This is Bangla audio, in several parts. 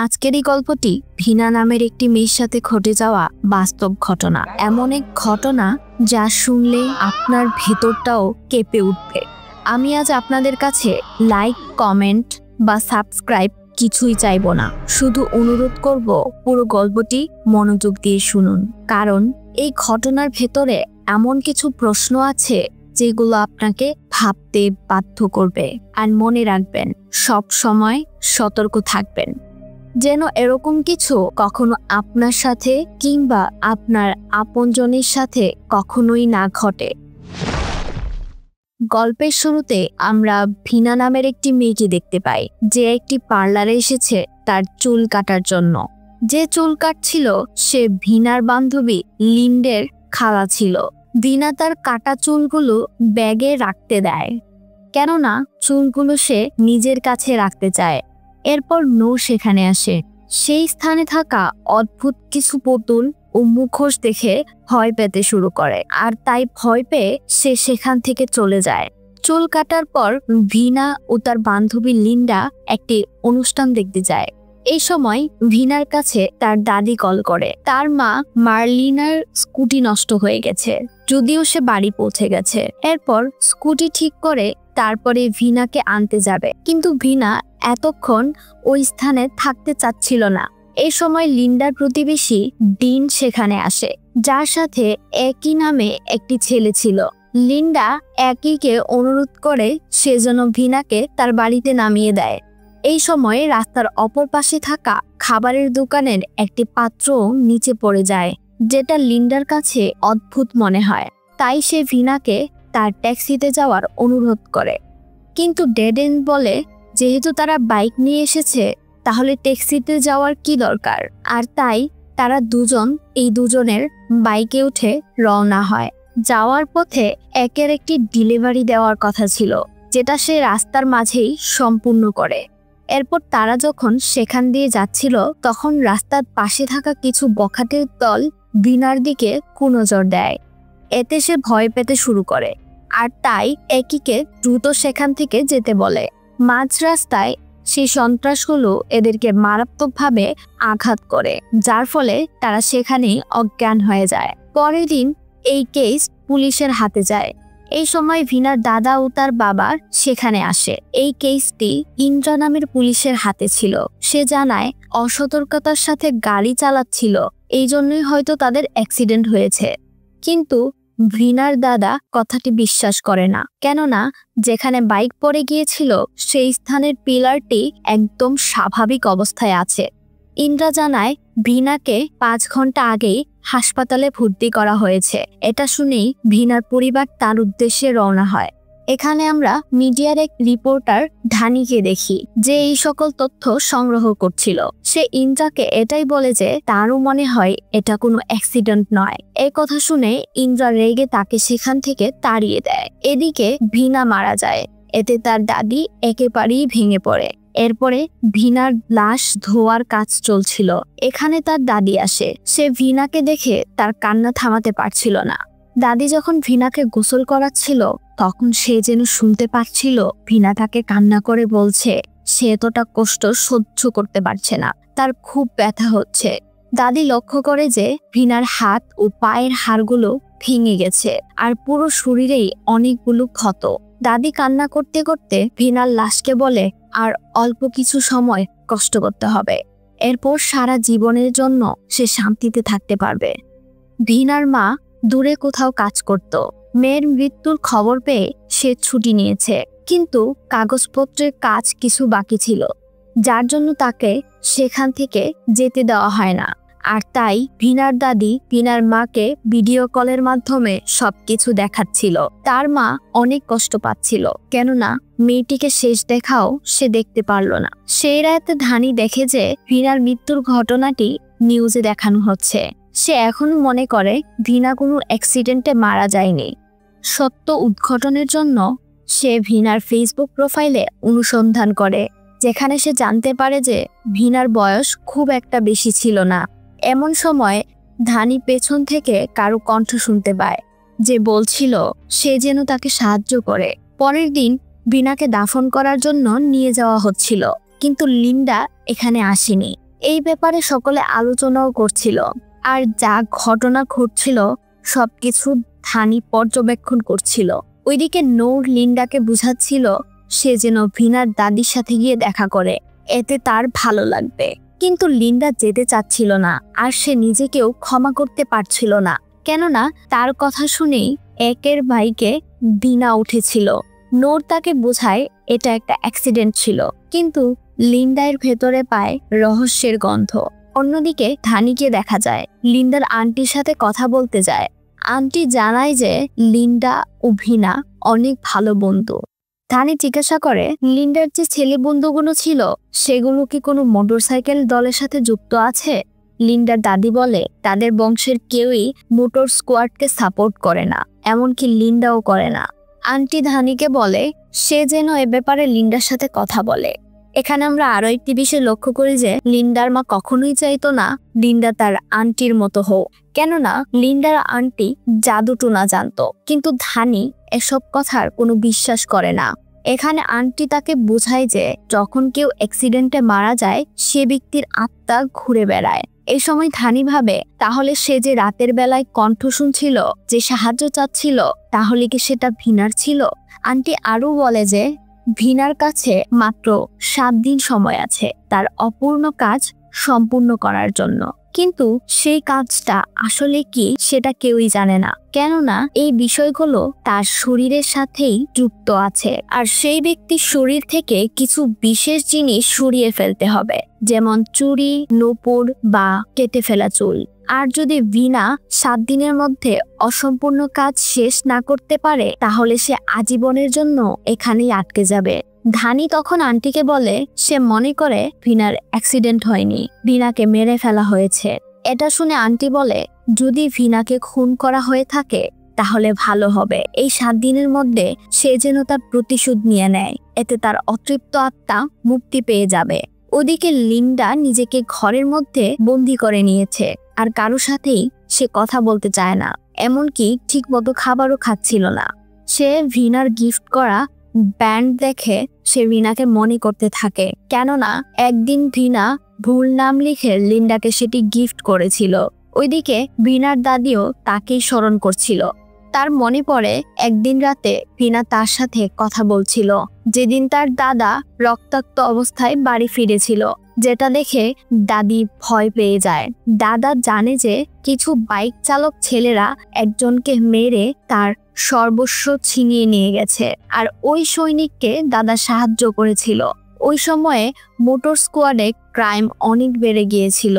আজকের এই গল্পটি ভিনা নামের একটি মেয়ের সাথে ঘটে যাওয়া বাস্তব ঘটনা। এমন এক ঘটনা যা শুনলে আপনার ভেতরটাও কেঁপে উঠবে। আমি আজ আপনাদের কাছে লাইক, কমেন্ট বা সাবস্ক্রাইব কিছুই চাইব না, শুধু অনুরোধ করব পুরো গল্পটি মনোযোগ দিয়ে শুনুন, কারণ এই ঘটনার ভেতরে এমন কিছু প্রশ্ন আছে যেগুলো আপনাকে ভাবতে বাধ্য করবে। আর মনে রাখবেন, সব সময় সতর্ক থাকবেন যেন এরকম কিছু কখনো আপনার সাথে কিংবা আপনার আপনজনের সাথে কখনোই না ঘটে। গল্পের শুরুতে আমরা ভিনা নামের একটি মেয়েকে দেখতে পাই, যে একটি পার্লারে এসেছে তার চুল কাটার জন্য। যে চুল কাটছিল সে ভিনার বান্ধবী লিন্ডের খালা ছিল। ভিনা তার কাটা চুলগুলো ব্যাগে রাখতে দেয়, কেননা চুলগুলো সে নিজের কাছে রাখতে চায়। এরপর নূর সেখানে আসে। সেই স্থানে থাকা অদ্ভুত কিছু পুতুল ও মুখোশ দেখে ভয় পেতে শুরু করে, আর তাই ভয় পেয়ে সে সেখান থেকে চলে যায়। চুল কাটার পর ভিনা ও তার বান্ধবী লিন্ডা একটি অনুষ্ঠান দেখতে যায়। এই সময় ভিনার কাছে তার দাদি কল করে। তার মা মার্লিনার স্কুটি নষ্ট হয়ে গেছে, যদিও সে বাড়ি পৌঁছে গেছে। এরপর স্কুটি ঠিক করে তারপরে ভিনাকে আনতে যাবে, কিন্তু ভিনা এতক্ষণ ওই স্থানে থাকতে চাচ্ছিল না। এই সময় লিন্ডার প্রতিবেশী ডিন সেখানে আসে, যার সাথে একই নামে একটি ছেলে ছিল। লিন্ডা একইকে অনুরোধ করে সে যেন ভিনাকে তার বাড়িতে নামিয়ে দেয়। এই সময় রাস্তার অপর পাশে থাকা খাবারের দোকানের একটি পাত্র নিচে পড়ে যায়, যেটা লিন্ডার কাছে অদ্ভুত মনে হয়। তাই সে ভিনাকে তার ট্যাক্সিতে যাওয়ার অনুরোধ করে, কিন্তু ডেড এন্ড বলে যেহেতু তারা বাইক নিয়ে এসেছে তাহলে ট্যাক্সিতে যাওয়ার কি দরকার। আর তাই তারা দুজনের বাইকে উঠে রওনা হয়। যাওয়ার পথে একের একটি ডেলিভারি দেওয়ার কথা ছিল, যেটা সে রাস্তার মাঝেই সম্পূর্ণ করে। এরপর তারা যখন সেখান দিয়ে যাচ্ছিল তখন রাস্তার পাশে থাকা কিছু বখাটের দল ভিনার দিকে কুনজর দেয়। এতে সে ভয় পেতে শুরু করে, আর তাই একইকে দ্রুত সেখান থেকে যেতে বলে। মাঝ রাস্তায় সেই সন্ত্রাসগুলো এদেরকে মারাত্মকভাবে আঘাত করে, যার ফলে তারা সেখানেই অজ্ঞান হয়ে যায়। পরের দিন এই কেস পুলিশের হাতে যায়। এই সময় ভিনার দাদা ও তার বাবা সেখানে আসে। এই কেসটি ইন্দ্রা নামের পুলিশের হাতে ছিল। সে জানায় অসতর্কতার সাথে গাড়ি চালাচ্ছিল, এই জন্যই হয়তো তাদের অ্যাক্সিডেন্ট হয়েছে। কিন্তু ভিনার দাদা কথাটি বিশ্বাস করে না, কেননা যেখানে বাইক পড়ে গিয়েছিল সেই স্থানের পিলারটি একদম স্বাভাবিক অবস্থায় আছে। ইন্দ্রা জানায় ভিনাকে 5 ঘন্টা আগেই হাসপাতালে ভর্তি করা হয়েছে। এটা শুনেই ভিনার পরিবার তার উদ্দেশ্যে রওনা হয়। এখানে আমরা মিডিয়ার এক রিপোর্টার ধানিকে দেখি, যে এই সকল তথ্য সংগ্রহ করছিল। সে ইন্দ্রাকে এটাই বলে যে তারও মনে হয় এটা কোনো অ্যাক্সিডেন্ট নয়। এই কথা শুনে ইন্দ্রা রেগে তাকে সেখান থেকে তাড়িয়ে দেয়। এদিকে ভিনা মারা যায়। এতে তার দাদি একেবারেই ভেঙে পড়ে। এরপরে ভিনার লাশ ধোয়ার কাজ চলছিল। এখানে তার দাদি আসে। সে ভিনাকে দেখে তার কান্না থামাতে পারছিল না। দাদি যখন ভিনাকে গোসল করাচ্ছিল তখন সে যেন শুনতে পাচ্ছিল ভিনা তাকে কান্না করে বলছে সে এতটা কষ্ট সহ্য করতে পারছে না, তার খুব ব্যথা হচ্ছে। দাদি লক্ষ্য করে যে ভিনার হাত ও পায়ের হাড়গুলো ভেঙে গেছে, আর পুরো শরীরেই অনেকগুলো ক্ষত। দাদি কান্না করতে করতে ভিনার লাশকে বলে আর অল্প কিছু সময় কষ্ট করতে হবে, এরপর সারা জীবনের জন্য সে শান্তিতে থাকতে পারবে। ভিনার মা দূরে কোথাও কাজ করত। মেয়ের মৃত্যুর খবর পেয়ে সে ছুটি নিয়েছে, কিন্তু কাগজপত্রের কাজ কিছু বাকি ছিল, যার জন্য তাকে সেখান থেকে যেতে দেওয়া হয় না। আর তাই ভিনার দাদি ভিনার মাকে ভিডিও কলের মাধ্যমে সবকিছু দেখাচ্ছিল। তার মা অনেক কষ্ট পাচ্ছিল, কেননা মেয়েটিকে শেষ দেখাও সে দেখতে পারল না। সেই রাতে ধানি দেখে যে ভিনার মৃত্যুর ঘটনাটি নিউজে দেখানো হচ্ছে। সে এখনো মনে করে ভিনা কোনো অ্যাক্সিডেন্টে মারা যায়নি। সত্য উদ্ঘাটনের জন্য সে ভিনার ফেসবুক প্রোফাইলে অনুসন্ধান করে, যেখানে সে জানতে পারে যে ভিনার বয়স খুব একটা বেশি ছিল না। এমন সময় ধানি পেছন থেকে কারো কণ্ঠ শুনতে পায়, যে বলছিল সে যেন তাকে সাহায্য করে। পরের দিন ভিনাকে দাফন করার জন্য নিয়ে যাওয়া হচ্ছিল, কিন্তু লিন্ডা এখানে আসেনি। এই ব্যাপারে সকলে আলোচনাও করছিল, আর যা ঘটনা ঘটছিল সবকিছু ধানি পর্যবেক্ষণ করছিল। ওইদিকে নূর লিন্ডাকে বুঝাচ্ছিল সে যেন ভিনার দাদির সাথে গিয়ে দেখা করে, এতে তার ভালো লাগবে। কিন্তু লিন্ডা যেতে চাচ্ছিল না, আর সে নিজেকেও ক্ষমা করতে পারছিল না, কেননা তার কথা শুনেই একের বাইকে ভিনা উঠেছিল। নূর তাকে বোঝায় এটা একটা অ্যাক্সিডেন্ট ছিল, কিন্তু লিন্ডা এর ভেতরে পায় রহস্যের গন্ধ। অন্যদিকে ধানিকে দেখা যায় লিন্ডার আন্টির সাথে কথা বলতে যায়। আন্টি জানায় যে লিন্ডা ও ভিনা অনেক ভালো বন্ধু। ধানি জিজ্ঞাসা করে লিন্ডার যে ছেলে বন্ধুগুলো ছিল সেগুলো কি কোনো মোটরসাইকেল দলের সাথে যুক্ত আছে? লিন্ডার দাদি বলে তাদের বংশের কেউই মোটর স্কোয়াডকে সাপোর্ট করে না, এমনকি লিন্ডাও করে না। আন্টি ধানিকে বলে সে যেন এ ব্যাপারে লিন্ডার সাথে কথা বলে। এখানে আমরা আরো একটি বিষয় লক্ষ্য করি যে লিন্ডার মা কখনোই চাইতো না লিন্ডা তার আন্টির মতো হোক, কেননা লিন্ডার আন্টি জাদুটোনা জানতো, কিন্তু ধানি এসব কথার কোনো বিশ্বাস করে না। এখানে আন্টি তাকে বোঝায় যে যখন কেউ অ্যাক্সিডেন্টে মারা যায় সে ব্যক্তির আত্মা ঘুরে বেড়ায়। এই সময় ধানি ভাবে তাহলে সে যে রাতের বেলায় কণ্ঠ শুনছিল, যে সাহায্য চাচ্ছিল, তাহলে কি সেটা ভিনার ছিল? আন্টি আরও বলে যে ভিনার কাছে মাত্র 7 দিন সময় আছে তার অপূর্ণ কাজ সম্পূর্ণ করার জন্য, কিন্তু সেই কাজটা আসলে কি সেটা কেউই জানে না, কেননা এই বিষয়গুলো তার শরীরের সাথেই যুক্ত আছে। আর সেই ব্যক্তির শরীর থেকে কিছু বিশেষ জিনিস সরিয়ে ফেলতে হবে, যেমন চুড়ি, নূপুর বা কেটে ফেলা চুল। আর যদি ভিনা 7 দিনের মধ্যে অসম্পূর্ণ কাজ শেষ না করতে পারে তাহলে সে আজীবনের জন্য এখানেই আটকে যাবে। ধানি তখন আন্টিকে বলে সে মনে করে ভিনার অ্যাক্সিডেন্ট হয়নি, ভিনাকে মেরে ফেলা হয়েছে। এটা শুনে আন্টি বলে যদি ভিনাকে খুন করা হয়ে থাকে তাহলে ভালো হবে, এই 7 দিনের মধ্যে সে যেন তার প্রতিশোধ নিয়ে নেয়, এতে তার অতৃপ্ত আত্মা মুক্তি পেয়ে যাবে। ওদিকে লিন্ডা নিজেকে ঘরের মধ্যে বন্দি করে নিয়েছে, আর কারো সাথেই সে কথা বলতে চায় না, এমনকি ঠিকমতো খাবারও খাচ্ছিল না। সে ভিনার গিফট করা ব্যান্ড দেখে সে ভিনাকে মনে করতে থাকে, কেননা একদিন ভিনা ভুল নাম লিখে লিন্ডাকে সেটি গিফট করেছিল। ওইদিকে ভিনার দাদিও তাকেই স্মরণ করছিল। তার মনে পড়ে একদিন রাতে ভিনা তার সাথে কথা বলছিল, যেদিন তার দাদা রক্তাক্ত অবস্থায় বাড়ি ফিরেছিল, যেটা দেখে দাদি ভয় পেয়ে যায়। দাদা জানে যে কিছু বাইক চালক ছেলেরা একজনকে মেরে তার সর্বস্ব ছিনিয়ে নিয়ে গেছে, আর ওই সৈনিককে দাদা সাহায্য করেছিল। ওই সময়ে মোটর স্কোয়াডে ক্রাইম অনেক বেড়ে গিয়েছিল।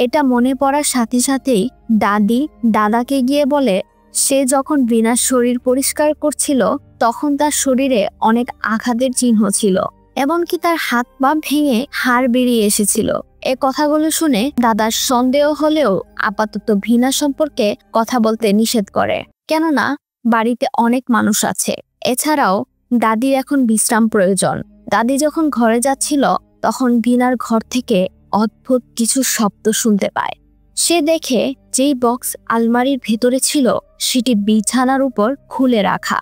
এটা মনে পড়ার সাথে সাথেই দাদি দাদাকে গিয়ে বলে সে যখন ভিনার শরীর পরিষ্কার করছিল তখন তার শরীরে অনেক আঘাতের চিহ্ন ছিল, এমনকি তার হাত পা ভেঙে হাড় বেরিয়ে এসেছিল। এ কথাগুলো শুনে দাদার সন্দেহ হলেও আপাতত ভিনা সম্পর্কে কথা বলতে নিষেধ করে, কেননা বাড়িতে অনেক মানুষ আছে। এছাড়াও দাদির এখন বিশ্রাম প্রয়োজন। দাদি যখন ঘরে যাচ্ছিল তখন ভিনার ঘর থেকে অদ্ভুত কিছু শব্দ শুনতে পায়। সে দেখে যেই বক্স আলমারির ভেতরে ছিল সেটি বিছানার উপর খুলে রাখা,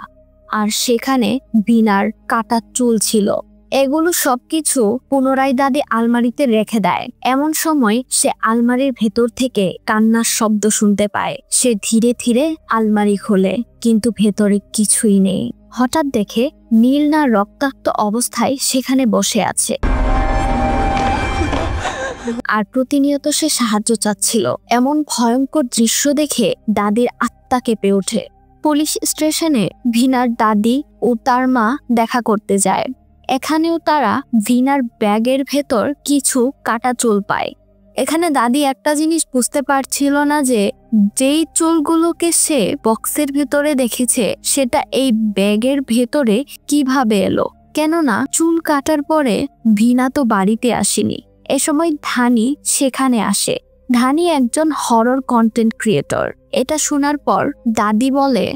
আর সেখানে ভিনার কাটা চুল ছিল। এগুলো সবকিছু পুনরায় দাদি আলমারিতে রেখে দেয়। এমন সময় সে আলমারির ভেতর থেকে কান্নার শব্দ শুনতে পায়। সে ধীরে ধীরে আলমারি খোলে, কিন্তু ভেতরে কিছুই নেই। হঠাৎ দেখে নীলনা রক্তাক্ত অবস্থায় সেখানে বসে আছে, আর প্রতিনিয়ত সে সাহায্য চাচ্ছিল। এমন ভয়ঙ্কর দৃশ্য দেখে দাদির আত্মা কেঁপে ওঠে। পুলিশ স্টেশনে ভিনার দাদি ও তার মা দেখা করতে যায়। এখানেও তারা ভিনার ব্যাগের ভেতর কিছু কাটা চুল পায়। এখানে দাদি একটা জিনিস বুঝতে পারছিল না যে যেই চুলগুলোকে সে বক্সের ভেতরে দেখেছে সেটা এই ব্যাগের ভেতরে কিভাবে এলো, কেননা চুল কাটার পরে ভিনা তো বাড়িতে আসেনি। এ সময় ধানি সেখানে আসে। ধানি একজন হরর কন্টেন্ট ক্রিয়েটর। এটা শোনার পর দাদি বলে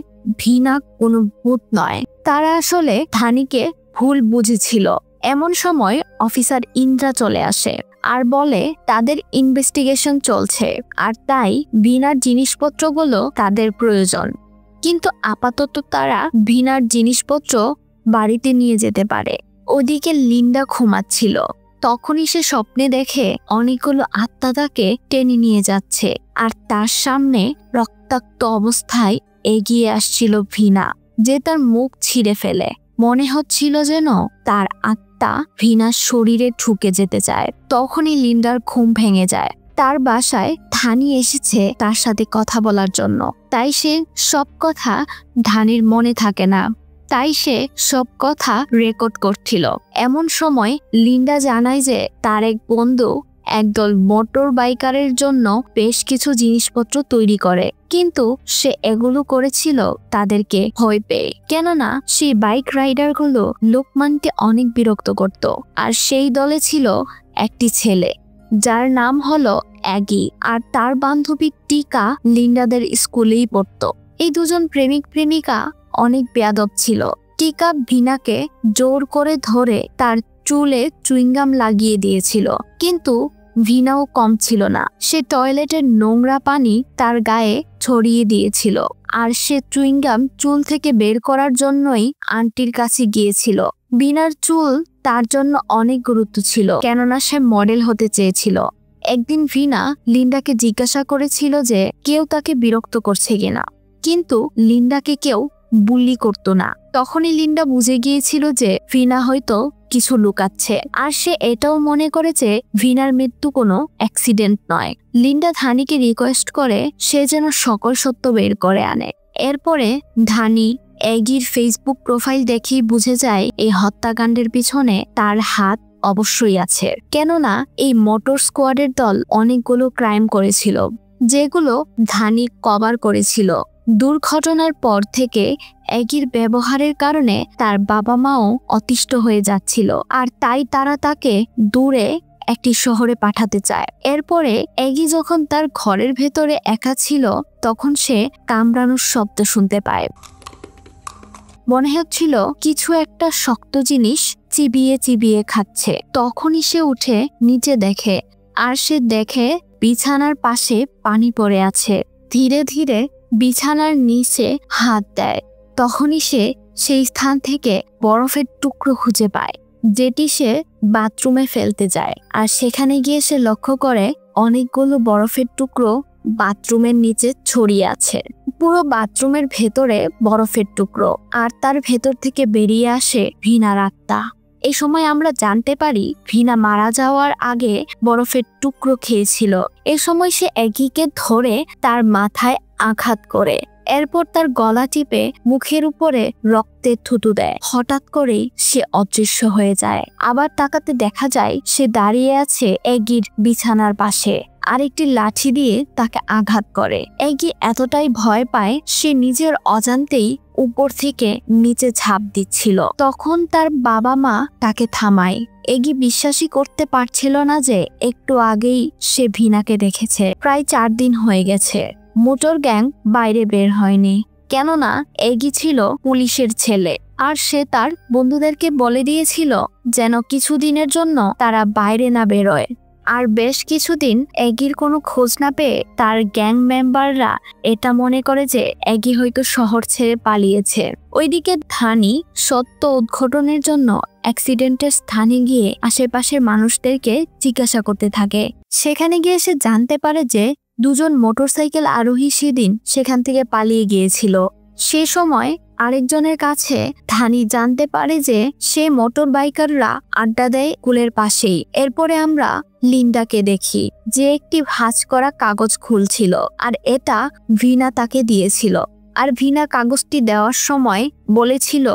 ভিনা কোনো ভূত নয়, তারা আসলে ধানিকে ভুল বুঝেছিল। এমন সময় অফিসার ইন্দ্রা চলে আসে আর বলে তাদের ইনভেস্টিগেশন চলছে, আর তাই ভিনার জিনিসপত্রগুলো তাদের প্রয়োজন, কিন্তু আপাতত তারা ভিনার জিনিসপত্র বাড়িতে নিয়ে যেতে পারে। ওদিকে লিন্ডা ঘুমাচ্ছিল। তখনই সে স্বপ্নে দেখে অনেকগুলো আত্মা তাকে টেনে নিয়ে যাচ্ছে, আর তার সামনে রক্তাক্ত অবস্থায় এগিয়ে আসছিল ভিনা, যে তার মুখ ছিঁড়ে ফেলে। মনে হচ্ছিল যেন তার আত্মা ভিনার শরীরে ঢুকে যেতে চায়। তখনই লিন্ডার ঘুম ভেঙে যায়। তার বাসায় ধানি এসেছে তার সাথে কথা বলার জন্য, তাই সে সব কথা ধানির মনে থাকে না, তাই সে সব কথা রেকর্ড করছিল। এমন সময় লিন্ডা জানায় যে তার এক বন্ধু একদল মোটর বাইকারের জন্য বেশ কিছু জিনিসপত্র তৈরি করে, কিন্তু সে এগুলো করেছিল তাদেরকে ভয় পেয়ে, কেননা সেই বাইক রাইডারগুলো লোকমানকে অনেক বিরক্ত করত। আর সেই দলে ছিল একটি ছেলে যার নাম হলো অ্যাগি, আর তার বান্ধবী টিকা লিন্ডাদের স্কুলেই পড়তো। এই দুজন প্রেমিক প্রেমিকা অনেক বেয়াদব ছিল। টিকা ভিনাকে জোর করে ধরে তার চুলে চুইংগাম লাগিয়ে দিয়েছিল, কিন্তু ভিনাও কম ছিল না। সে টয়লেটের নোংরা পানি তার গায়ে ছড়িয়ে দিয়েছিল, আর সে চুইংগাম চুল থেকে বের করার জন্যই আন্টির কাছে গিয়েছিল। ভিনার চুল তার জন্য অনেক গুরুত্ব ছিল, কেননা সে মডেল হতে চেয়েছিল। একদিন ভিনা লিন্ডাকে জিজ্ঞাসা করেছিল যে কেউ তাকে বিরক্ত করছে কিনা, কিন্তু লিন্ডাকে কেউ বুলি করতো না। তখনই লিন্ডা বুঝে গিয়েছিল যে ভিনা হয়তো কিছু লুকাচ্ছে, আর সে এটাও মনে করে যে ভিনার মৃত্যু কোনো অ্যাক্সিডেন্ট নয়। লিন্ডা ধানিকে রিকোয়েস্ট করে সে যেন সকল সত্য বের করে আনে। এরপরে ধানি অ্যাগির ফেসবুক প্রোফাইল দেখেই বুঝে যায় এই হত্যাকাণ্ডের পিছনে তার হাত অবশ্যই আছে, কেননা এই মোটর স্কোয়াডের দল অনেকগুলো ক্রাইম করেছিল, যেগুলো ধানি কভার করেছিল। দুর্ঘটনার পর থেকে অ্যাগির ব্যবহারের কারণে তার বাবা মাও অতিষ্ঠ হয়ে যাচ্ছিল, আর তাই তারা তাকে দূরে একটি শহরে পাঠাতে চায়। এরপরে অ্যাগি যখন তার ঘরের ভেতরে একা ছিল, তখন সে কামড়ানোর শব্দ শুনতে পায়। মনে হচ্ছিল কিছু একটা শক্ত জিনিস চিবিয়ে চিবিয়ে খাচ্ছে। তখনই সে উঠে নিচে দেখে, আর সে দেখে বিছানার পাশে পানি পড়ে আছে। ধীরে ধীরে বিছানার নিচে হাত দেয়। তখনই সে সেই স্থান থেকে বরফের টুকরো খুঁজে পায়, যেটি সে বাথরুমে ফেলতে যায়। আর সেখানে গিয়ে সে লক্ষ্য করে অনেকগুলো বরফের টুকরো বাথরুমের নিচে ছড়িয়ে আছে। পুরো বাথরুমের ভেতরে বরফের টুকরো, আর তার ভেতর থেকে বেরিয়ে আসে ভিনার আত্মা। এই সময় আমরা জানতে পারি ভিনা মারা যাওয়ার আগে বরফের টুকরো খেয়েছিল। এ সময় সে অ্যাগিকে ধরে তার মাথায় আঘাত করে, এরপর তার গলা টিপে মুখের উপরে রক্তের থুতু দেয়। হঠাৎ করেই সে অদৃশ্য হয়ে যায়। আবার তাকাতে দেখা যায় সে দাঁড়িয়ে আছে অ্যাগির বিছানার পাশে, আরেকটি লাঠি দিয়ে তাকে আঘাত করে। অ্যাগি এতটাই ভয় পায় সে নিজের অজান্তেই উপর থেকে নিচে ঝাঁপ দিচ্ছিল। তখন তার বাবা মা তাকে থামায়। অ্যাগি বিশ্বাসই করতে পারছিল না যে একটু আগেই সে ভিনাকে দেখেছে। প্রায় 4 দিন হয়ে গেছে মোটর গ্যাং বাইরে বের হয়নি, কেননা অ্যাগি ছিল পুলিশের ছেলে, আর সে তার বন্ধুদেরকে বলে দিয়েছিল যেন কিছুদিনের জন্য তারা বাইরে না বেরোয়। আর বেশ কিছুদিন অ্যাগির কোনো খোঁজ না পেয়ে তার গ্যাং মেম্বাররা এটা মনে করে যে অ্যাগি হয়তো শহর ছেড়ে পালিয়েছে। ওইদিকে ধানি সত্য উদ্ঘাটনের জন্য অ্যাক্সিডেন্টের স্থানে গিয়ে আশেপাশের মানুষদেরকে জিজ্ঞাসা করতে থাকে। সেখানে গিয়ে সে জানতে পারে যে দুজন মোটরসাইকেল আরোহী সেদিন সেখান থেকে পালিয়ে গিয়েছিল। সে সময় আরেকজনের কাছে ধানি জানতে পারে যে সে মোটর বাইকাররা আড্ডা দেয় স্কুলের পাশেই। এরপরে আমরা লিন্ডাকে দেখি যে একটি ভাঁজ করা কাগজ খুলছিল, আর এটা ভিনা তাকে দিয়েছিল। আর ভিনা কাগজটি দেওয়ার সময় বলেছিল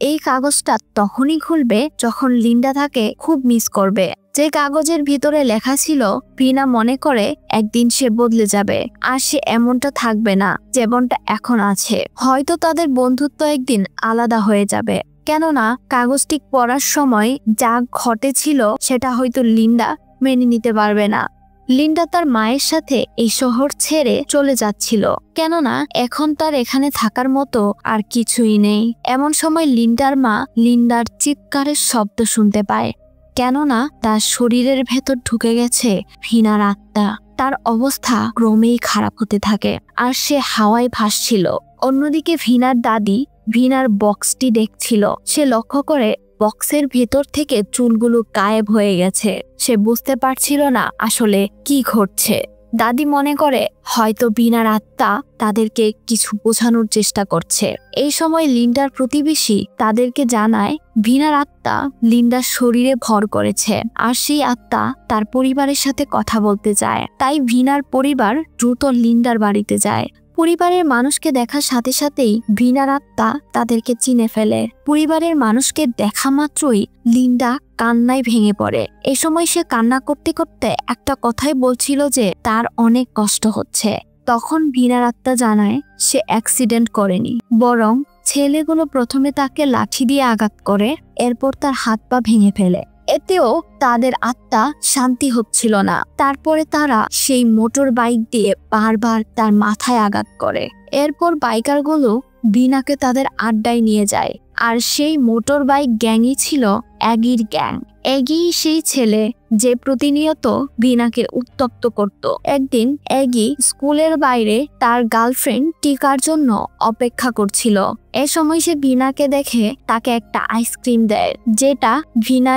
এই কাগজটা তখনই খুলবে যখন লিন্ডা তাকে খুব মিস করবে। যে কাগজের ভিতরে লেখা ছিল ভিনা মনে করে একদিন সে বদলে যাবে, আর সে এমনটা থাকবে না যেমনটা এখন আছে। হয়তো তাদের বন্ধুত্ব একদিন আলাদা হয়ে যাবে, কেননা কাগজটি পড়ার সময় যা ঘটেছিল সেটা হয়তো লিন্ডা মেনে নিতে পারবে না। লিন্ডা তার মায়ের সাথে এই শহর ছেড়ে চলে যাচ্ছিল, কেননা এখন তার এখানে থাকার মতো আর কিছুই নেই। এমন সময় লিন্ডার মা লিন্ডার চিৎকারের শব্দ শুনতে পায়, কেননা তার শরীরের ভেতর ঢুকে গেছে ভিনার আত্মা। তার অবস্থা ক্রমেই খারাপ হতে থাকে, আর সে হাওয়ায় ভাসছিল। অন্যদিকে ভিনার দাদি ভিনার বক্সটি দেখছিল। সে লক্ষ্য করে বক্সের ভেতর থেকে চুলগুলো গায়েব হয়ে গেছে। সে বুঝতে পারছিল না আসলে কি ঘটছে। দাদি মনে করে হয়তো ভিনার আত্মা তাদেরকে কিছু বোঝানোর চেষ্টা করছে। এই সময় লিন্ডার প্রতিবেশী তাদেরকে জানায় ভিনার আত্মা লিন্ডার শরীরে ভর করেছে, আর সেই আত্মা তার পরিবারের সাথে কথা বলতে চায়। তাই ভিনার পরিবার দ্রুত লিন্ডার বাড়িতে যায়। পরিবারের মানুষকে দেখার সাথে সাথেই ভিনার আত্মা তাদেরকে চিনে ফেলে। পরিবারের মানুষকে দেখা মাত্রই লিন্ডা কান্নায় ভেঙে পড়ে। এ সময় সে কান্না করতে করতে একটা কথাই বলছিল যে তার অনেক কষ্ট হচ্ছে। তখন ভিনার আত্মা জানায় সে অ্যাক্সিডেন্ট করেনি, বরং ছেলেগুলো প্রথমে তাকে লাঠি দিয়ে আঘাত করে, এরপর তার হাত পা ভেঙে ফেলে। এতেও তাদের আত্মা শান্তি হচ্ছিল না। তারপরে তারা সেই মোটর বাইক দিয়ে বারবার তার মাথায় আঘাত করে। এরপর বাইকারগুলো ভিনাকে তাদের আড্ডায় নিয়ে যায়, আর সেই মোটর বাইক গ্যাংই ছিল অ্যাগির গ্যাং। অ্যাগি সেই ছেলে যে প্রতিনিয়ত ভিনাকে উত্তপ্ত করত। একদিন অ্যাগি স্কুলের বাইরে তার গার্লফ্রেন্ড টিকার জন্য অপেক্ষা করছিল। এ সময় সে ভিনাকে দেখে তাকে একটা আইসক্রিম দেয়, যেটা ভিনা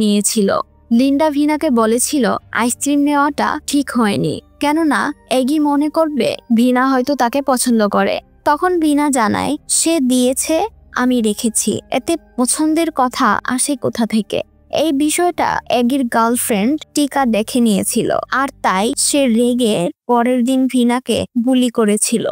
নিয়েছিল। লিন্ডা ভিনাকে বলেছিল আইসক্রিম নেওয়াটা ঠিক হয়নি, কেননা অ্যাগি মনে করবে ভিনা হয়তো তাকে পছন্দ করে। তখন ভিনা জানায় সে দিয়েছে, আমি রেখেছি, এতে পছন্দের কথা আসে কোথা থেকে। এই বিষয়টা অ্যাগির গার্লফ্রেন্ড টিকা দেখে নিয়েছিল, আর তাই সে রেগে পরের দিন ভিনাকে বুলি করেছিল।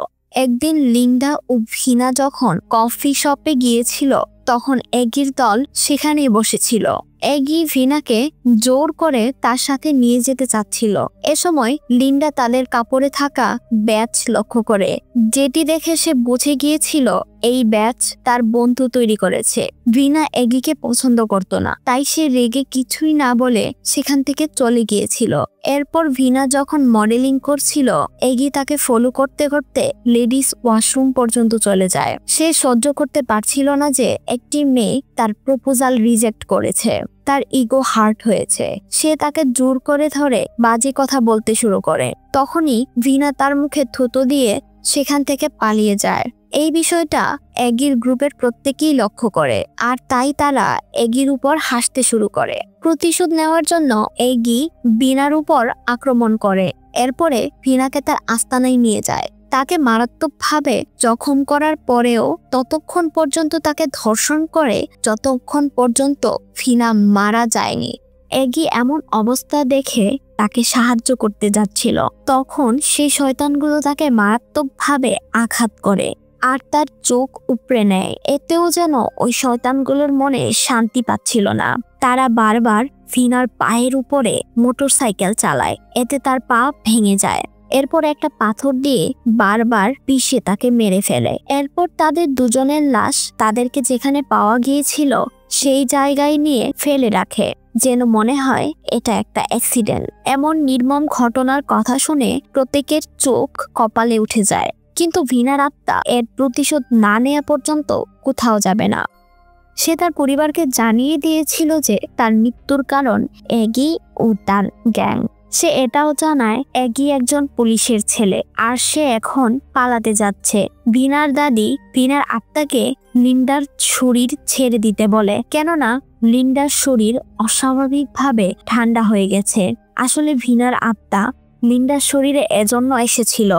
একদিন লিন্ডা ও ভিনা যখন কফি শপে গিয়েছিল, তখন অ্যাগির দল সেখানেই বসেছিল। অ্যাগি ভিনাকে জোর করে তার সাথে নিয়ে যেতে চাচ্ছিল। এ সময় লিন্ডা তাদের কাপড়ে থাকা ব্যাচ লক্ষ্য করে, যেটি দেখে সে বুঝে গিয়েছিল এই ব্যাচ তার বন্ধু তৈরি করেছে। ভিনা অ্যাগিকে পছন্দ করত না, তাই সে রেগে কিছুই না বলে সেখান থেকে চলে গিয়েছিল। এরপর ভিনা যখন মডেলিং করছিল, অ্যাগি তাকে ফলো করতে করতে লেডিস ওয়াশরুম পর্যন্ত চলে যায়। সে সহ্য করতে পারছিল না যে একটি মেয়ে তার প্রপোজাল রিজেক্ট করেছে। তার ইগো হার্ট হয়েছে। সে তাকে জোর করে ধরে বাজে কথা বলতে শুরু করে। তখনই ভিনা তার মুখে থুতো দিয়ে সেখান থেকে পালিয়ে যায়। এই বিষয়টা অ্যাগির গ্রুপের প্রত্যেকেই লক্ষ্য করে, আর তাই তারা অ্যাগির উপর হাসতে শুরু করে। প্রতিশোধ নেওয়ার জন্য অ্যাগি ভিনার উপর আক্রমণ করে। এরপরে ভিনাকে তার আস্তানায় নিয়ে যায়। তাকে মারাত্মকভাবে জখম করার পরেও ততক্ষণ পর্যন্ত তাকে ধর্ষণ করে যতক্ষণ পর্যন্ত ভিনা মারা যায়নি। অ্যাগি এমন অবস্থা দেখে তাকে সাহায্য করতে যাচ্ছিল, তখন সেই শয়তানগুলো তাকে মারাত্মকভাবে আঘাত করে আর তার চোখ উপড়ে নেয়। এতেও যেন ওই শয়তানগুলোর মনে শান্তি পাচ্ছিল না। তারা বারবার ভিনার পায়ের উপরে মোটরসাইকেল চালায়, এতে তার পা ভেঙে যায়। এরপর একটা পাথর দিয়ে বারবার পিষে তাকে মেরে ফেলে। এরপর তাদের দুজনের লাশ তাদেরকে যেখানে পাওয়া গিয়েছিল সেই জায়গায় নিয়ে ফেলে রাখে, যেন মনে হয় এটা একটা অ্যাক্সিডেন্ট। এমন নির্মম ঘটনার কথা শুনে প্রত্যেকের চোখ কপালে উঠে যায়। কিন্তু ভিনার আত্মা এর প্রতিশোধ না নেওয়া পর্যন্ত কোথাও যাবে না। সে তার পরিবারকে জানিয়ে দিয়েছিল যে তার মৃত্যুর কারণ অ্যাগি ও তার গ্যাং। সে এটাও জানায় অ্যাগি একজন পুলিশের ছেলে, আর সে এখন পালাতে যাচ্ছে। ভিনার দাদি ভিনার আত্মাকে লিন্ডার শরীর ছেড়ে দিতে বলে, কেননা লিন্ডার শরীর অস্বাভাবিকভাবে ঠান্ডা হয়ে গেছে। আসলে ভিনার আত্মা লিন্ডার শরীরে এজন্য এসেছিল,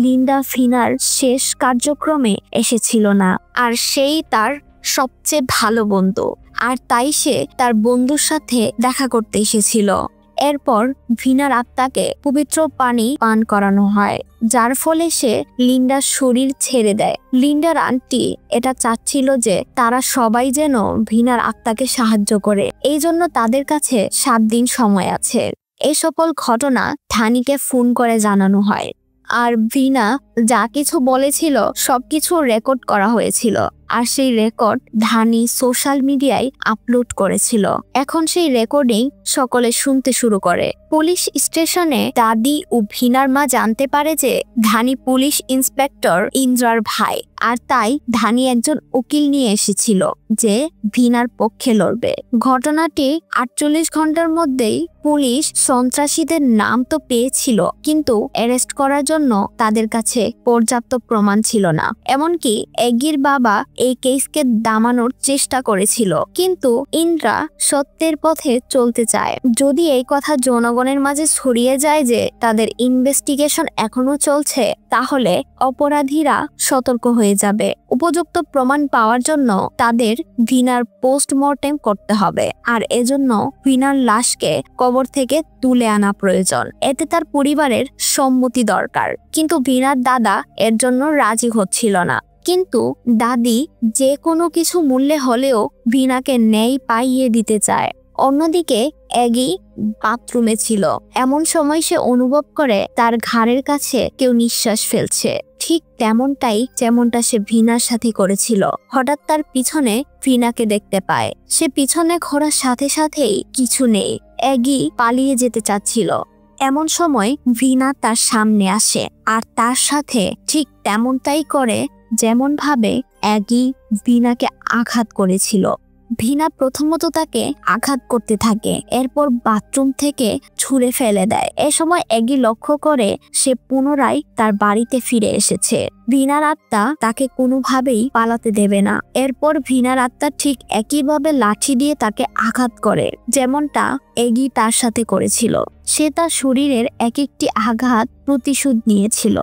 লিন্ডা ভিনার শেষ কার্যক্রমে এসেছিল না, আর সেই তার সবচেয়ে ভালো বন্ধু, আর তাই সে তার বন্ধুর সাথে দেখা করতে এসেছিল। এরপর ভিনার আত্মাকে পবিত্র পানি পান করানো হয়, যার ফলে সে লিন্ডার শরীর ছেড়ে দেয়। লিন্ডার আন্টি এটা চাচ্ছিল যে তারা সবাই যেন ভিনার আত্মাকে সাহায্য করে, এই জন্য তাদের কাছে 7 দিন সময় আছে। এই সকল ঘটনা ধানিকে ফোন করে জানানো হয়, আর ভিনা যা কিছু বলেছিল সবকিছু রেকর্ড করা হয়েছিল, আর সেই রেকর্ড ধানি সোশ্যাল মিডিয়ায় আপলোড করেছিল। এখন সেই রেকর্ডিং সকলে শুনতে শুরু করে। পুলিশ স্টেশনে দাদি ও ভিনার মা জানতে পারে যে ধানি পুলিশ ইন্সপেক্টর ইন্দ্রার ভাই, আর তাই ধানি একজন উকিল নিয়ে এসেছিল যে ভিনার পক্ষে লড়বে। ঘটনাটি 48 ঘন্টার মধ্যেই পুলিশ সন্ত্রাসীদের নাম তো পেয়েছিল, কিন্তু অ্যারেস্ট করার জন্য তাদের কাছে পর্যাপ্ত প্রমাণ ছিল না। এমনকি অ্যাগির বাবা এই কেসকে দামানোর চেষ্টা করেছিল, কিন্তু ইন্দ্রা সত্যের পথে চলতে চায়। যদি এই কথা জনগণের মাঝে ছড়িয়ে যায় যে তাদের ইনভেস্টিগেশন এখনো চলছে, তাহলে অপরাধীরা সতর্ক হয়ে যাবে। উপযুক্ত প্রমাণ পাওয়ার জন্য তাদের ভিনার পোস্টমর্টেম করতে হবে, আর এজন্য ভিনার লাশকে কবর থেকে তুলে আনা প্রয়োজন। এতে তার পরিবারের সম্মতি দরকার, কিন্তু ভিনার দাদা এর জন্য রাজি হচ্ছিল না। কিন্তু দাদি যে কোনো কিছু মূল্যে হলেও ভিনাকে ন্যায় পাইয়ে দিতে চায়। অন্যদিকে অ্যাগি বাথরুমে ছিল। এমন সময় সে অনুভব করে তার ঘাড়ের কাছে কেউ নিঃশ্বাস ফেলছে, ঠিক যেমনটা সে ভিনার সাথে করেছিল। হঠাৎ তার পিছনে ভিনাকে দেখতে পায়। সে পিছনে ঘোরার সাথে সাথেই কিছু নেই। অ্যাগি পালিয়ে যেতে চাচ্ছিল। এমন সময় ভিনা তার সামনে আসে, আর তার সাথে ঠিক তেমনটাই করে যেমন ভাবে অ্যাগি ভিনাকে আঘাত করেছিল। ভিনা প্রথমত তাকে আঘাত করতে থাকে, এরপর বাথরুম থেকে ছুঁড়ে ফেলে দেয়। এ সময় অ্যাগি লক্ষ্য করে সে পুনরায় তার বাড়িতে ফিরে এসেছে। ভিনার আত্মা তাকে কোনোভাবেই পালাতে দেবে না। এরপর ভিনার আত্মা ঠিক একইভাবে লাঠি দিয়ে তাকে আঘাত করে, যেমনটা অ্যাগি তার সাথে করেছিল। সে তার শরীরের এক একটি আঘাত প্রতিশোধ নিয়েছিল,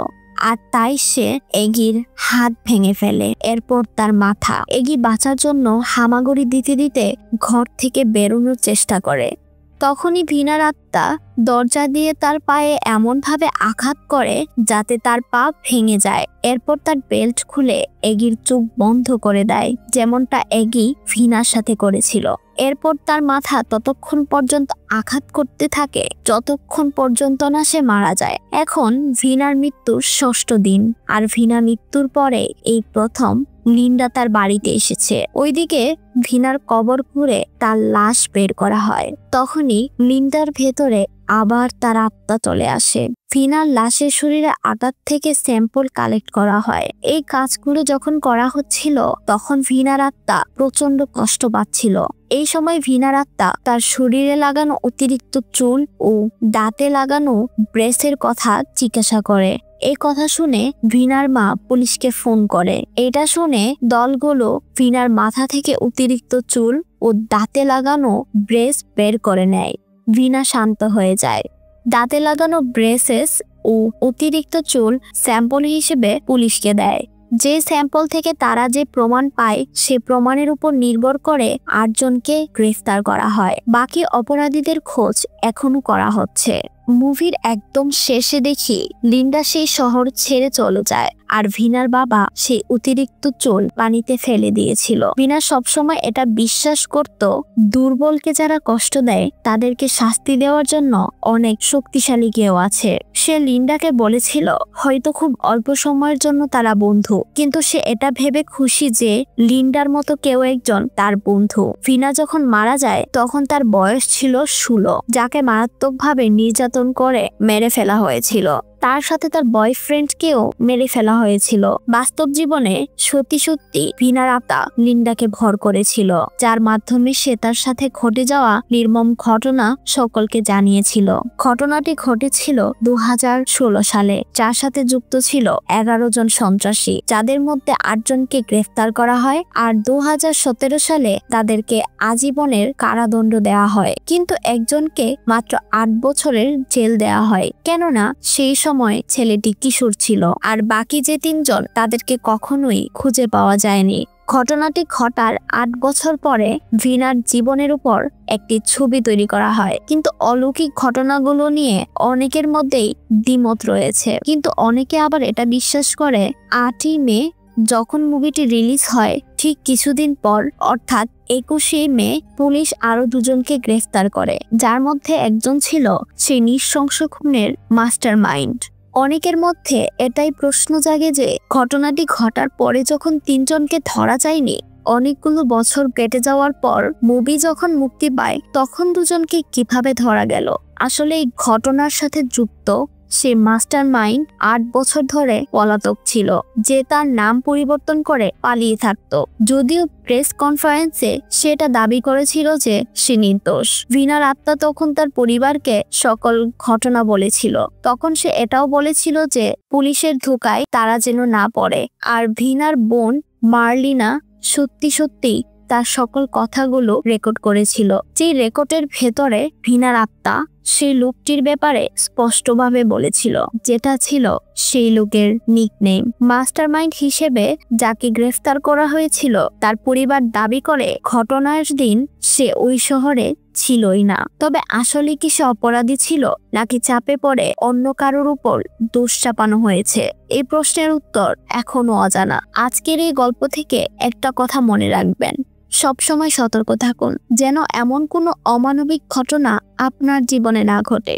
আর তাই সে অ্যাগির হাত ভেঙে ফেলে। এরপর তার মাথা। অ্যাগি বাঁচার জন্য হামাগুড়ি দিতে দিতে ঘর থেকে বেরোনোর চেষ্টা করে। তখনই ভিনার আত্মা দরজা দিয়ে তার পায়ে এমনভাবে আঘাত করে যাতে তার পা ভেঙে যায়। এরপর তার বেল্ট খুলে অ্যাগির চোখ বন্ধ করে দেয়, যেমনটা অ্যাগি ভিনার সাথে করেছিল। এরপর তার মাথা ততক্ষণ পর্যন্ত আঘাত করতে থাকে যতক্ষণ পর্যন্ত না সে মারা যায়। এখন ভিনার মৃত্যুর ৬ষ্ঠ দিন, আর ভিনা মৃত্যুর পরে এই প্রথম লিন্ডা তার বাড়িতে এসেছে। ওইদিকে ভিনার কবর খুঁড়ে তার লাশ বের করা হয়। তখনই লিন্ডার ভেতরে আবার তার আত্মা চলে আসে। ভিনার লাশের শরীরে আঘাত থেকে স্যাম্পল কালেক্ট করা হয়। এই কাজগুলো যখন করা হচ্ছিল, তখন ভিনার আত্মা প্রচন্ড কষ্ট পাচ্ছিল। এই সময় ভিনার আত্মা তার শরীরে লাগানো অতিরিক্ত চুল ও দাঁতে লাগানো ব্রেসের কথা জিজ্ঞাসা করে। এই কথা শুনে ভিনার মা পুলিশকে ফোন করে। এটা শুনে দলগুলো ভিনার মাথা থেকে অতিরিক্ত চুল ও দাঁতে লাগানো ব্রেস বের করে নেয়। ভিনা শান্ত হয়ে যায়। দাঁতে লাগানো ব্রেসেস ও অতিরিক্ত চুল স্যাম্পল হিসেবে পুলিশকে দেয়। যে স্যাম্পল থেকে তারা যে প্রমাণ পায়, সে প্রমাণের উপর নির্ভর করে ৮ জনকে গ্রেফতার করা হয়। বাকি অপরাধীদের খোঁজ এখনো করা হচ্ছে। মুভির একদম শেষে দেখি লিন্ডা সেই শহর ছেড়ে চলে যায়, আর ভিনার বাবা সেই অতিরিক্ত চুল পানিতে ফেলে দিয়েছিল। ভিনা সবসময় এটা বিশ্বাস করত, দুর্বলকে যারা কষ্ট দেয় তাদেরকে শাস্তি দেওয়ার জন্য অনেক শক্তিশালী কেউ আছে। সে লিন্ডাকে বলেছিল হয়তো খুব অল্প সময়ের জন্য তারা বন্ধু, কিন্তু সে এটা ভেবে খুশি যে লিন্ডার মতো কেউ একজন তার বন্ধু। ভিনা যখন মারা যায় তখন তার বয়স ছিল ১৬, যাকে মারাত্মকভাবে নির্যাতন করে মেরে ফেলা হয়েছিল। তার সাথে তার বয়ফ্রেন্ডকেও মেরে ফেলা হয়েছিল। বাস্তব জীবনে সত্যি সত্যি ভিনার আত্মা লিন্ডাকে ভর করেছিল, যার মাধ্যমে সে তার সাথে ঘটে যাওয়া নির্মম ঘটনা সকলকে জানিয়েছিল। ঘটনাটি ঘটেছিল ২০১৬ সালে, যার সাথে যুক্ত ছিল ১১ জন সন্ত্রাসী, যাদের মধ্যে ৮ জনকে গ্রেফতার করা হয়, আর ২০১৭ সালে তাদেরকে আজীবনের কারাদণ্ড দেওয়া হয়। কিন্তু একজনকে মাত্র ৮ বছরের জেল দেওয়া হয়, কেননা সেই সময় ছেলেটি কিশোর ছিল, আর বাকি যে ৩ জন তাদেরকে কখনোই খুঁজে পাওয়া যায়নি। ঘটনাটি ঘটার ৮ বছর পরে ভিনার জীবনের উপর একটি ছবি তৈরি করা হয়, কিন্তু অলৌকিক ঘটনাগুলো নিয়ে অনেকের মধ্যেই দ্বিমত রয়েছে। কিন্তু অনেকে আবার এটা বিশ্বাস করে ৮ই মে যখন মুভিটি রিলিজ হয়, ঠিক কিছুদিন পর অর্থাৎ ২১শে মে পুলিশ আরো ২ জনকে গ্রেফতার করে, যার মধ্যে একজন ছিল সেই নৃশংস খুনের মাস্টার মাইন্ড। অনেকের মধ্যে এটাই প্রশ্ন জাগে যে ঘটনাটি ঘটার পরে যখন ৩ জনকে ধরা যায়নি, অনেকগুলো বছর কেটে যাওয়ার পর মুভি যখন মুক্তি পায় তখন ২ জনকে কিভাবে ধরা গেল। আসলে এই ঘটনার সাথে যুক্ত সে মাস্টার মাইন্ড ৮ বছর ধরে পলাতক ছিল, যে তার নাম পরিবর্তন করে পালিয়ে থাকতো। যদিও প্রেস কনফারেন্সে সেটা দাবি করেছিল যে সে নির্দোষ। ভিনার আত্মা তখন তার পরিবারকে সকল ঘটনা বলেছিল। তখন সে এটাও বলেছিল যে পুলিশের ধোঁকায় তারা যেন না পড়ে। আর ভিনার বোন মার্লিনা সত্যি সত্যি তার সকল কথাগুলো রেকর্ড করেছিল। যে রেকর্ডের ভেতরে ভিনার আত্মা সেই লোকটির ব্যাপারে স্পষ্টভাবে বলেছিল, যেটা ছিল সেই লোকের নিকনেম। মাস্টারমাইন্ড হিসেবে যাকে গ্রেফতার করা হয়েছিল তার পরিবার দাবি করে ঘটনার দিন সে ওই শহরে ছিলই না। তবে আসলে কি সে অপরাধী ছিল, নাকি চাপে পড়ে অন্য কারোর উপর দোষ চাপানো হয়েছে? এই প্রশ্নের উত্তর এখনো অজানা। আজকের এই গল্প থেকে একটা কথা মনে রাখবেন, সবসময় সতর্ক থাকুন যেন এমন কোনো অমানবিক ঘটনা আপনার জীবনে না ঘটে।